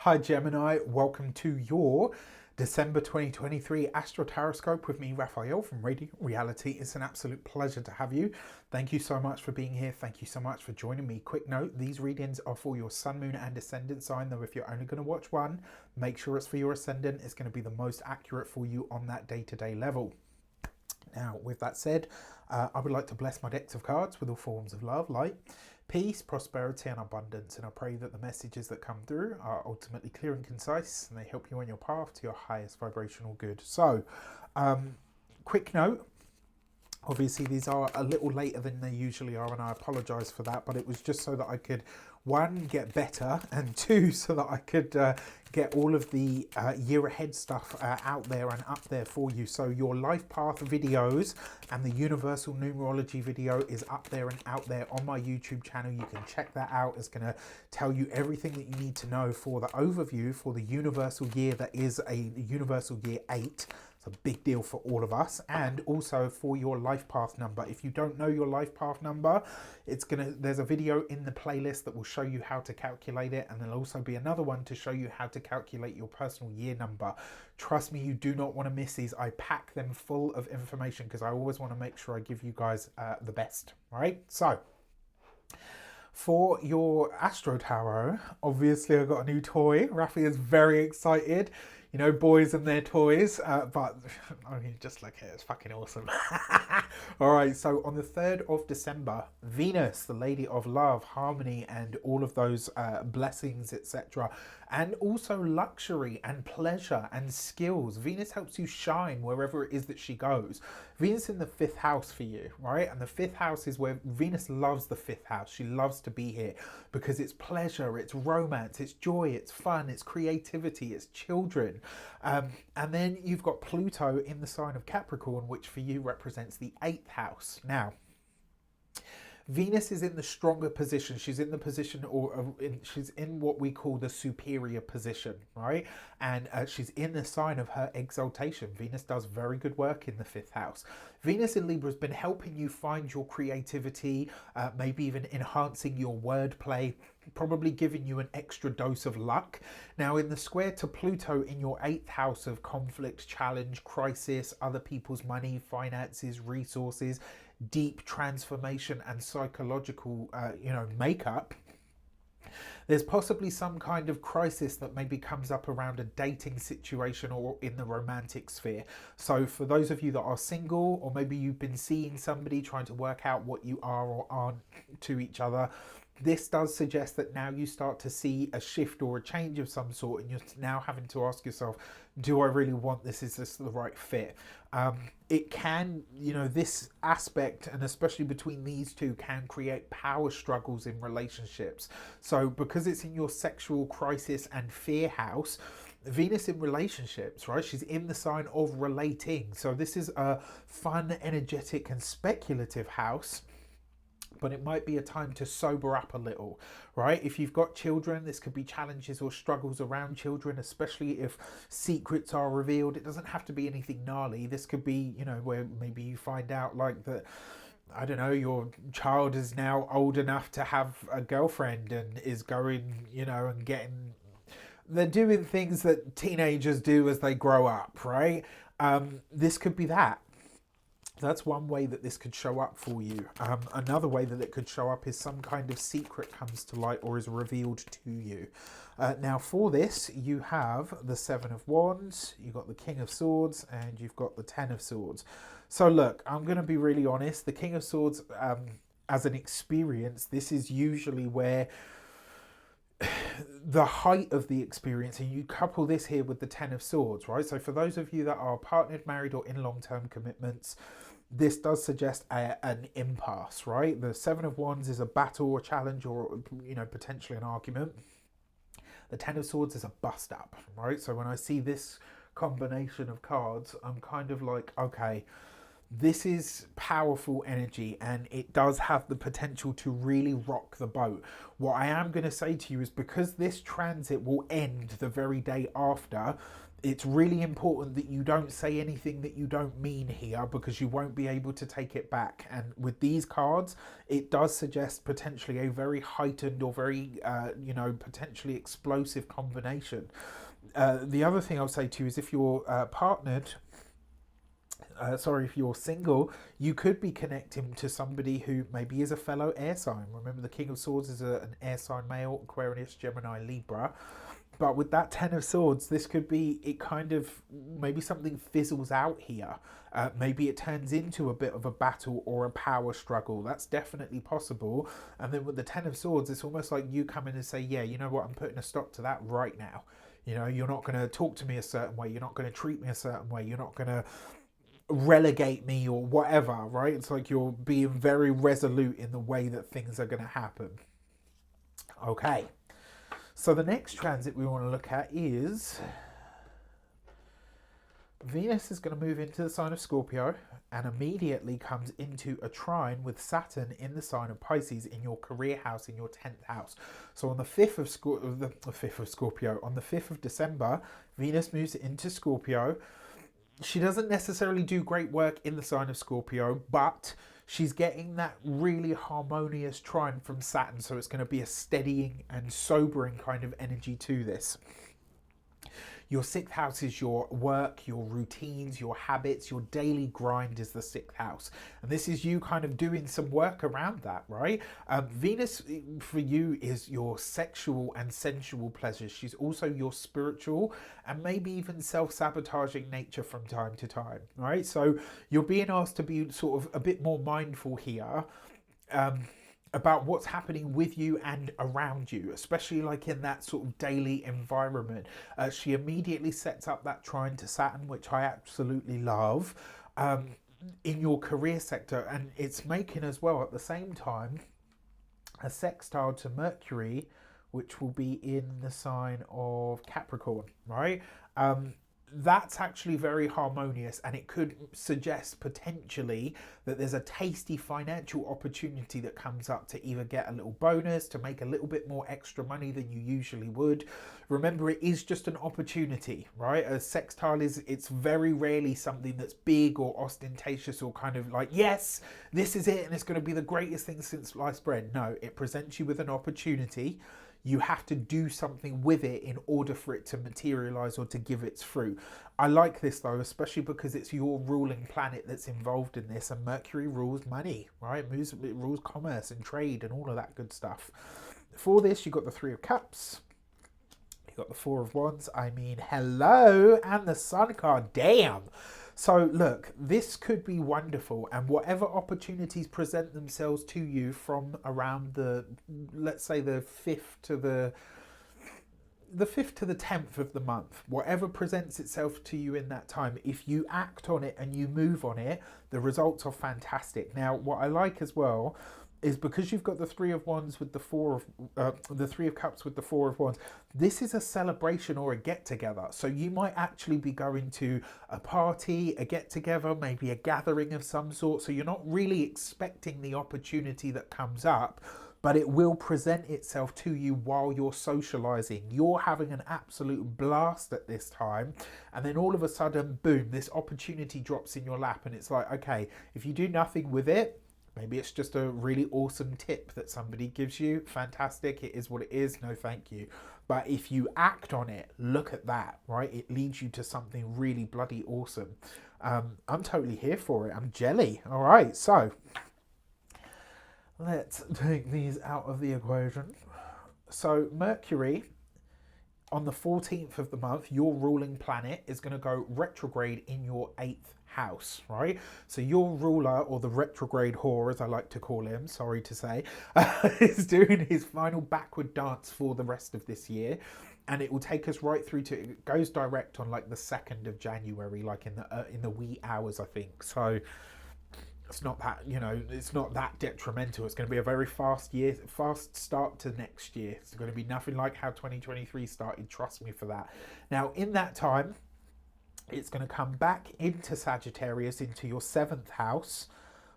Hi Gemini, welcome to your December 2023 Astro-Tarotscope with me, Raphael from Radiant Reality. It's an absolute pleasure to have you. Thank you so much for being here. Thank you so much for joining me. Quick note, these readings are for your sun, moon and ascendant sign, though if you're only going to watch one, make sure it's for your ascendant. It's going to be the most accurate for you on that day-to-day level. Now, with that said, I would like to bless my decks of cards with all forms of love, light, peace, prosperity and abundance, and I pray that the messages that come through are ultimately clear and concise and they help you on your path to your highest vibrational good. So, quick note, obviously these are a little later than they usually are and I apologize for that, but it was just so that I could, one, get better, and two, so that I could get all of the year ahead stuff out there and up there for you. So your life path videos and the universal numerology video is up there and out there on my YouTube channel. You can check that out. It's going to tell you everything that you need to know for the overview for the universal year that is a universal year 8. It's a big deal for all of us, and also for your life path number. If you don't know your life path number, there's a video in the playlist that will show you how to calculate it, and there'll also be another one to show you how to calculate your personal year number. Trust me, you do not want to miss these. I pack them full of information because I always want to make sure I give you guys the best. All right, so for your Astro Tarot, obviously I got a new toy. Rafi is very excited. You know, boys and their toys, but I mean, just look at it, it's fucking awesome. All right, so on the 3rd of December, Venus, the lady of love, harmony, and all of those blessings, etc., and also luxury and pleasure and skills. Venus helps you shine wherever it is that she goes. Venus in the 5th house for you, right? And the 5th house is where Venus loves the 5th house. She loves to be here because it's pleasure, it's romance, it's joy, it's fun, it's creativity, it's children. And then you've got Pluto in the sign of Capricorn, which for you represents the 8th house. Now, Venus is in the stronger position. She's in the position, she's in what we call the superior position, right? And she's in the sign of her exaltation. Venus does very good work in the 5th house. Venus in Libra has been helping you find your creativity, maybe even enhancing your wordplay, probably giving you an extra dose of luck. Now, in the square to Pluto in your 8th house of conflict, challenge, crisis, other people's money, finances, resources, deep transformation and psychological makeup, there's possibly some kind of crisis that maybe comes up around a dating situation or in the romantic sphere. So for those of you that are single, or maybe you've been seeing somebody trying to work out what you are or aren't to each other, this does suggest that now you start to see a shift or a change of some sort, and you're now having to ask yourself, do I really want this? Is this the right fit? It can, this aspect, and especially between these two, can create power struggles in relationships. So because it's in your sexual crisis and fear house, Venus in relationships, right? She's in the sign of relating. So this is a fun, energetic and speculative house, but it might be a time to sober up a little, right? If you've got children, this could be challenges or struggles around children, especially if secrets are revealed. It doesn't have to be anything gnarly. This could be, where maybe you find out like that, I don't know, your child is now old enough to have a girlfriend and is going, and getting, they're doing things that teenagers do as they grow up, right? This could be that. That's one way that this could show up for you. Another way that it could show up is some kind of secret comes to light or is revealed to you. Now for this, you have the 7 of Wands, you've got the King of Swords, and you've got the 10 of Swords. So look, I'm going to be really honest. The King of Swords, as an experience, this is usually where the height of the experience, and you couple this here with the 10 of Swords, right? So for those of you that are partnered, married, or in long-term commitments, this does suggest an impasse, right? The 7 of Wands is a battle or challenge or, potentially an argument. The 10 of Swords is a bust up, right? So when I see this combination of cards, I'm kind of like, okay, this is powerful energy and it does have the potential to really rock the boat. What I am going to say to you is, because this transit will end the very day after, It's really important that you don't say anything that you don't mean here, because you won't be able to take it back. And with these cards, it does suggest potentially a very heightened or very, potentially explosive combination. The other thing I'll say to you is if you're partnered, if you're single, you could be connecting to somebody who maybe is a fellow air sign. Remember, the King of Swords is an air sign male, Aquarius, Gemini, Libra. But with that Ten of Swords, this could be, it kind of, maybe something fizzles out here. Maybe it turns into a bit of a battle or a power struggle. That's definitely possible. And then with the Ten of Swords, it's almost like you come in and say, yeah, you know what, I'm putting a stop to that right now. You know, you're not going to talk to me a certain way. You're not going to treat me a certain way. You're not going to relegate me or whatever, right? It's like you're being very resolute in the way that things are going to happen. Okay. So the next transit we want to look at is Venus is going to move into the sign of Scorpio and immediately comes into a trine with Saturn in the sign of Pisces in your career house, in your 10th house. So on the 5th of Scorpio, on the 5th of December, Venus moves into Scorpio. She doesn't necessarily do great work in the sign of Scorpio, but she's getting that really harmonious trine from Saturn. So it's going to be a steadying and sobering kind of energy to this. Your 6th house is your work, your routines, your habits, your daily grind is the 6th house. And this is you kind of doing some work around that, right? Venus for you is your sexual and sensual pleasures. She's also your spiritual and maybe even self-sabotaging nature from time to time, right? So you're being asked to be sort of a bit more mindful here. About what's happening with you and around you, especially like in that sort of daily environment. She immediately sets up that trine to Saturn, which I absolutely love, in your career sector. And it's making as well at the same time a sextile to Mercury, which will be in the sign of Capricorn, right? That's actually very harmonious, and it could suggest potentially that there's a tasty financial opportunity that comes up to either get a little bonus, to make a little bit more extra money than you usually would. Remember, it is just an opportunity, right? A sextile it's very rarely something that's big or ostentatious or kind of like, yes, this is it and it's going to be the greatest thing since sliced bread. No, it presents you with an opportunity. You have to do something with it in order for it to materialize or to give its fruit. I like this though, especially because it's your ruling planet that's involved in this, and Mercury rules money, right? It rules commerce and trade and all of that good stuff. For this, you've got the 3 of Cups. You've got the 4 of Wands. I mean, hello, and the Sun card. Damn. So look, this could be wonderful, and whatever opportunities present themselves to you from around the, let's say the 5th to the 10th of the month, whatever presents itself to you in that time, if you act on it and you move on it, the results are fantastic. Now, what I like as well is because you've got the 3 of Wands with the 3 of Cups with the 4 of Wands, this is a celebration or a get-together. So you might actually be going to a party, a get-together, maybe a gathering of some sort. So you're not really expecting the opportunity that comes up, but it will present itself to you while you're socializing. You're having an absolute blast at this time, and then all of a sudden, boom, this opportunity drops in your lap, and it's like, okay, if you do nothing with it, maybe it's just a really awesome tip that somebody gives you. Fantastic. It is what it is. No, thank you. But if you act on it, look at that, right? It leads you to something really bloody awesome. I'm totally here for it. I'm jelly. All right. So let's take these out of the equation. So Mercury, on the 14th of the month, your ruling planet is going to go retrograde in your 8th house, right? So your ruler, or the retrograde whore, as I like to call him, sorry to say, is doing his final backward dance for the rest of this year. And it will take us right through to, it goes direct on like the 2nd of January, like in the wee hours, I think. So it's not that, it's not that detrimental. It's going to be a very fast start to next year. It's going to be nothing like how 2023 started, trust me for that. Now, in that time, it's going to come back into Sagittarius, into your 7th house,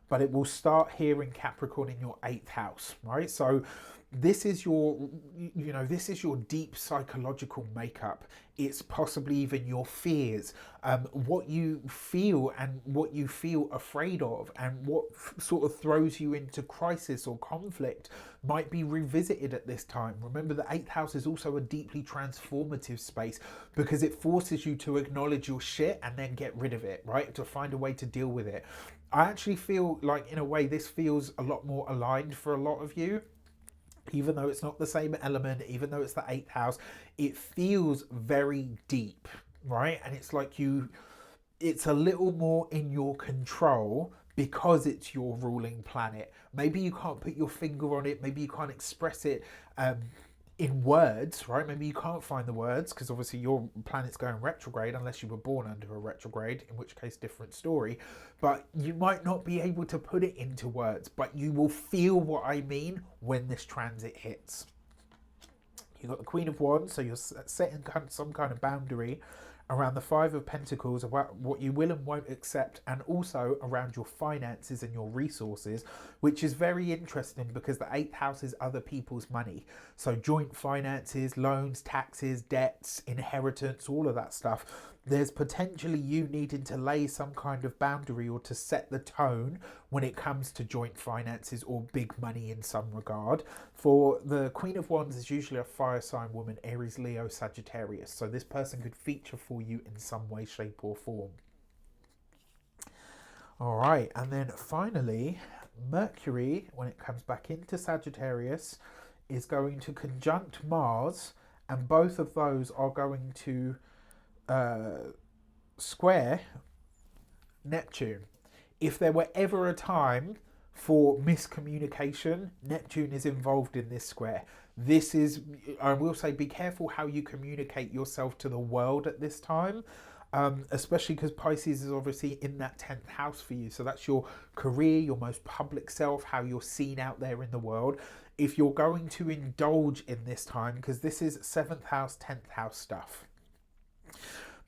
but it will start here in Capricorn in your 8th house, right? So this is your, this is your deep psychological makeup. It's possibly even your fears, what you feel and what you feel afraid of, and what sort of throws you into crisis or conflict might be revisited at this time. Remember, the eighth house is also a deeply transformative space because it forces you to acknowledge your shit and then get rid of it, right? To find a way to deal with it. I actually feel like, in a way, this feels a lot more aligned for a lot of you. Even though it's not the same element, even though it's the eighth house, it feels very deep, right? And it's like it's a little more in your control because it's your ruling planet. Maybe you can't put your finger on it, maybe you can't express it in words, right? Maybe you can't find the words because obviously your planet's going retrograde unless you were born under a retrograde, in which case different story. But you might not be able to put it into words, but you will feel what I mean when this transit hits. You've got the Queen of Wands, so you're setting some kind of boundary around the Five of Pentacles about what you will and won't accept, and also around your finances and your resources, which is very interesting because the eighth house is other people's money. So joint finances, loans, taxes, debts, inheritance, all of that stuff. There's potentially you needing to lay some kind of boundary or to set the tone when it comes to joint finances or big money in some regard. For the Queen of Wands is usually a fire sign woman, Aries, Leo, Sagittarius. So this person could feature for you in some way, shape or form. All right, and then finally, Mercury, when it comes back into Sagittarius, is going to conjunct Mars, and both of those are going to square Neptune. If there were ever a time for miscommunication, Neptune is involved in this square. This is, I will say, be careful how you communicate yourself to the world at this time, especially because Pisces is obviously in that 10th house for you. So that's your career, your most public self, how you're seen out there in the world. If you're going to indulge in this time, because this is 7th house, 10th house stuff.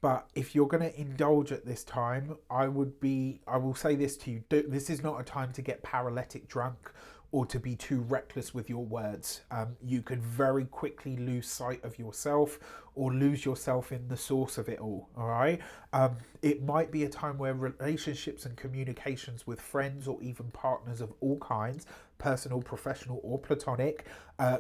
But if you're going to indulge at this time, I will say this to you. This is not a time to get paralytic drunk or to be too reckless with your words. You could very quickly lose sight of yourself or lose yourself in the source of it all right? It might be a time where relationships and communications with friends or even partners of all kinds, personal, professional or platonic,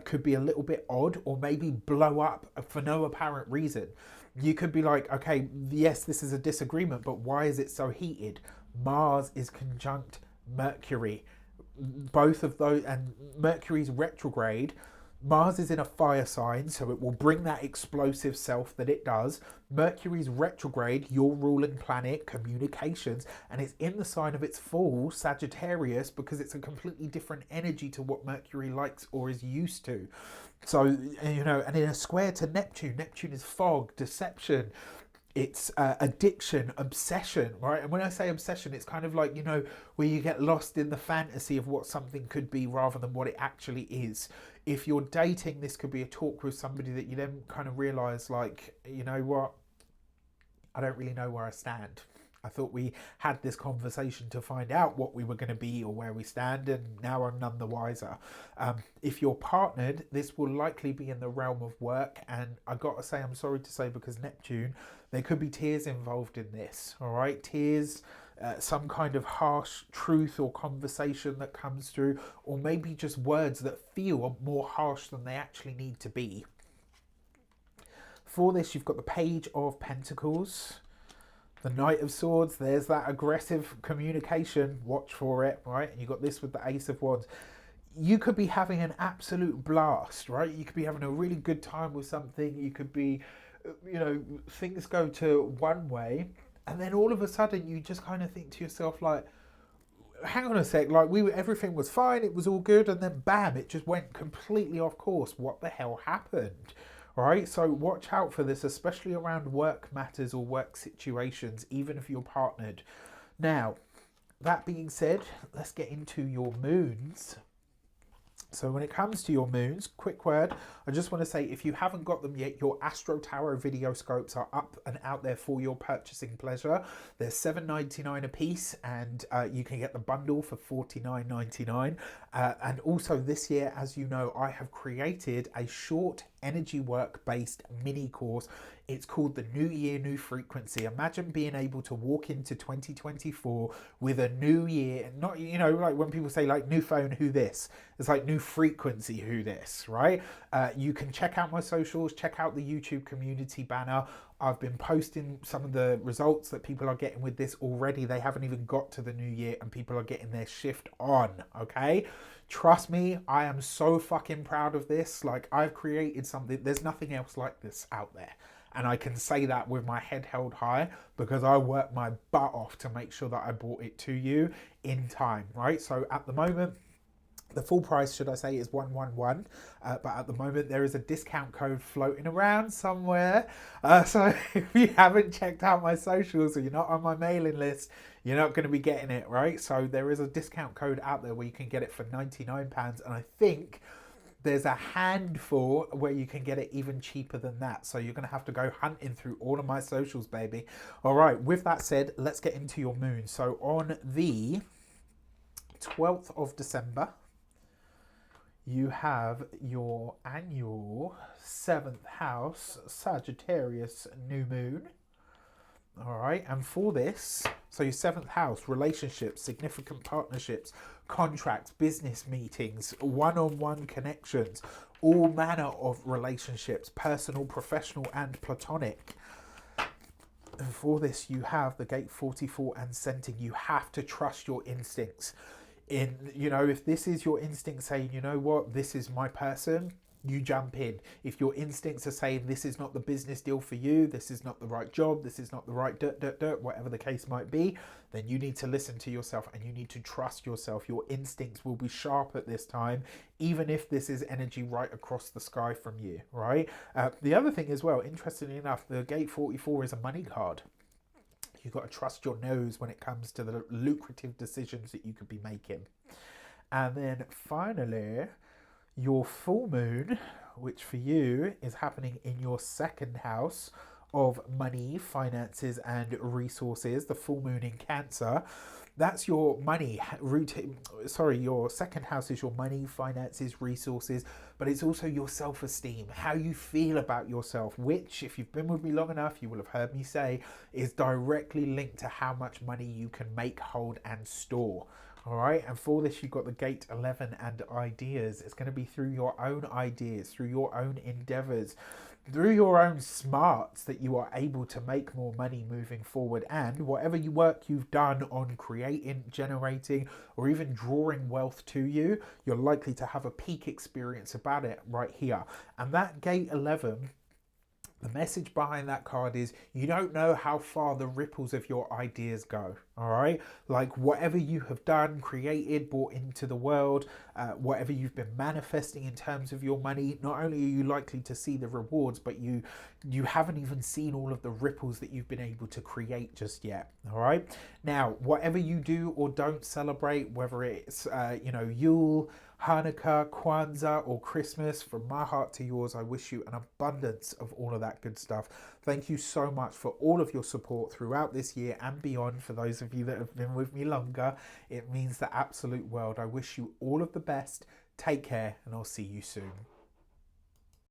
could be a little bit odd or maybe blow up for no apparent reason. You could be like, okay, yes, this is a disagreement, but why is it so heated? Mars is conjunct Mercury. Both of those, and Mercury's retrograde. Mars is in a fire sign, so it will bring that explosive self that it does. Mercury's retrograde, your ruling planet, communications, and it's in the sign of its fall, Sagittarius, because it's a completely different energy to what Mercury likes or is used to. So, and in a square to Neptune, Neptune is fog, deception, it's addiction, obsession, right? And when I say obsession, it's kind of like, where you get lost in the fantasy of what something could be rather than what it actually is. If you're dating, this could be a talk with somebody that you then kind of realize, like, you know what? I don't really know where I stand. I thought we had this conversation to find out what we were going to be or where we stand, and now I'm none the wiser. If you're partnered, this will likely be in the realm of work, and I got to say, I'm sorry to say, because Neptune, there could be tears involved in this, all right? Tears, some kind of harsh truth or conversation that comes through, or maybe just words that feel more harsh than they actually need to be. For this, you've got the Page of Pentacles, the Knight of Swords. There's that aggressive communication. Watch for it, right? And you've got this with the Ace of Wands. You could be having an absolute blast, right? You could be having a really good time with something. You could be, things go to one way, and then all of a sudden you just kind of think to yourself, like, hang on a sec, like everything was fine, it was all good, and then bam, it just went completely off course. What the hell happened? Right, so watch out for this, especially around work matters or work situations, even if you're partnered. Now, that being said, let's get into your moons. So when it comes to your moons, quick word, I just want to say, if you haven't got them yet, your Astro-Tarot video scopes are up and out there for your purchasing pleasure. They're $7.99 a piece, and you can get the bundle for $49.99. And also this year, as you know, I have created a short energy work based mini course. It's called the New Year, New Frequency. Imagine being able to walk into 2024 with a new year, not, you know, like when people say like new phone, who this? It's like new frequency, who this, right? You can check out my socials, check out the YouTube community banner. I've been posting some of the results that people are getting with this already. They haven't even got to the new year and people are getting their shift on, okay? Trust me, I am so fucking proud of this. Like, I've created something, there's nothing else like this out there. And I can say that with my head held high because I worked my butt off to make sure that I brought it to you in time, right? So at the moment, the full price, should I say, is 111, but at the moment there is a discount code floating around somewhere. So if you haven't checked out my socials or you're not on my mailing list, you're not going to be getting it, right? So there is a discount code out there where you can get it for £99, and I think there's a handful where you can get it even cheaper than that. So you're going to have to go hunting through all of my socials, baby. All right, with that said, let's get into your moon. So on the 12th of December, you have your annual 7th house Sagittarius new moon. All right, and for this, so your 7th house, relationships, significant partnerships, contracts, business meetings, one-on-one connections, all manner of relationships, personal, professional, and platonic. And for this, you have the gate 44 and ascending. You have to trust your instincts. You know, if this is your instinct saying, you know what, this is my person, you jump in. If your instincts are saying this is not the business deal for you, this is not the right job, this is not the right whatever the case might be, then you need to listen to yourself and you need to trust yourself. Your instincts will be sharp at this time, even if this is energy right across the sky from you, right? The other thing as well, interestingly enough, the gate 44 is a money card. You've got to trust your nose when it comes to the lucrative decisions that you could be making. And then finally, your full moon, which for you is happening in your 2nd house of money, finances, and resources, the full moon in Cancer. That's your money routine. Sorry, your 2nd house is your money, finances, resources, but it's also your self-esteem, how you feel about yourself, which, if you've been with me long enough, you will have heard me say, is directly linked to how much money you can make, hold, and store. All right, and for this, you've got the gate 11 and ideas. It's going to be through your own ideas, through your own endeavors, through your own smarts that you are able to make more money moving forward. And whatever work you've done on creating, generating, or even drawing wealth to you, you're likely to have a peak experience about it right here. And that gate 11, the message behind that card is you don't know how far the ripples of your ideas go, all right? Like whatever you have done, created, brought into the world, whatever you've been manifesting in terms of your money, not only are you likely to see the rewards, but you haven't even seen all of the ripples that you've been able to create just yet, all right? Now, whatever you do or don't celebrate, whether it's, Yule, Hanukkah, Kwanzaa, or Christmas, from my heart to yours, I wish you an abundance of all of that good stuff. Thank you so much for all of your support throughout this year and beyond. For those of you that have been with me longer, it means the absolute world. I wish you all of the best. Take care, and I'll see you soon.